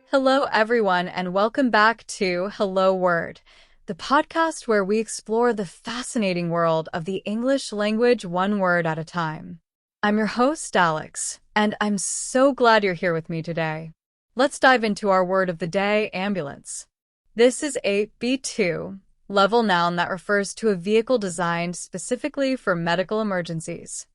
Hello, everyone, and welcome back to Hello Word, the podcast where we explore the fascinating world of the English language one word at a time. I'm your host, Alex, and I'm so glad you're here with me today. Let's dive into our word of the day, ambulance. This is a B2 level noun that refers to a vehicle designed specifically for medical emergencies.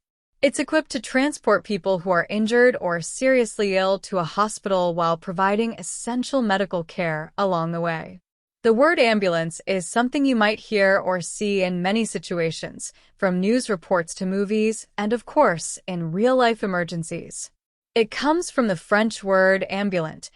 It's equipped to transport people who are injured or seriously ill to a hospital while providing essential medical care along the way. The word ambulance is something you might hear or see in many situations, from news reports to movies, and of course, in real-life emergencies. It comes from the French word ambulant,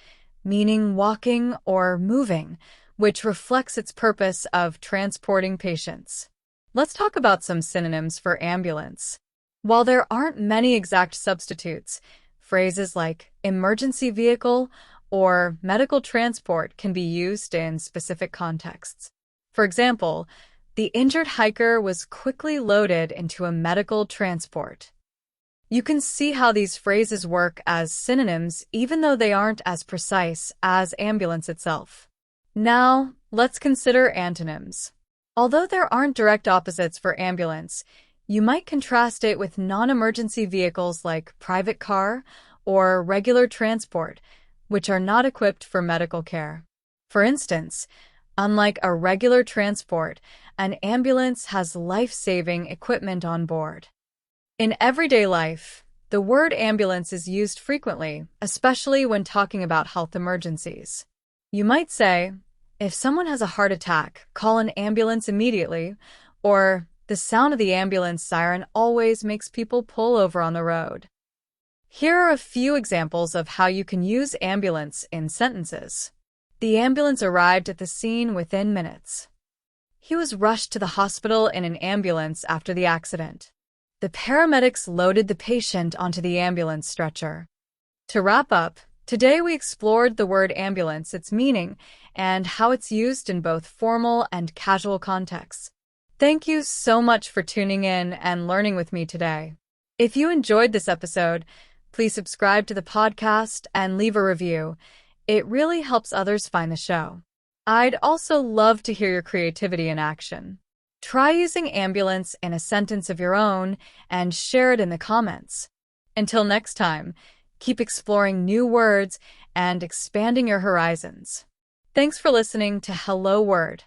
meaning walking or moving, which reflects its purpose of transporting patients. Let's talk about some synonyms for ambulance. While there aren't many exact substitutes, phrases like emergency vehicle or medical transport can be used in specific contexts. For example, the injured hiker was quickly loaded into a medical transport. You can see how these phrases work as synonyms even though they aren't as precise as ambulance itself. Now, let's consider antonyms. Although there aren't direct opposites for ambulance, you might contrast it with non-emergency vehicles like private car or regular transport, which are not equipped for medical care. For instance, unlike a regular transport, an ambulance has life-saving equipment on board. In everyday life, the word ambulance is used frequently, especially when talking about health emergencies. You might say, if someone has a heart attack, call an ambulance immediately, or the sound of the ambulance siren always makes people pull over on the road. Here are a few examples of how you can use ambulance in sentences. The ambulance arrived at the scene within minutes. He was rushed to the hospital in an ambulance after the accident. The paramedics loaded the patient onto the ambulance stretcher. To wrap up, today we explored the word ambulance, its meaning, and how it's used in both formal and casual contexts. Thank you so much for tuning in and learning with me today. If you enjoyed this episode, please subscribe to the podcast and leave a review. It really helps others find the show. I'd also love to hear your creativity in action. Try using ambulance in a sentence of your own and share it in the comments. Until next time, keep exploring new words and expanding your horizons. Thanks for listening to Hello Word.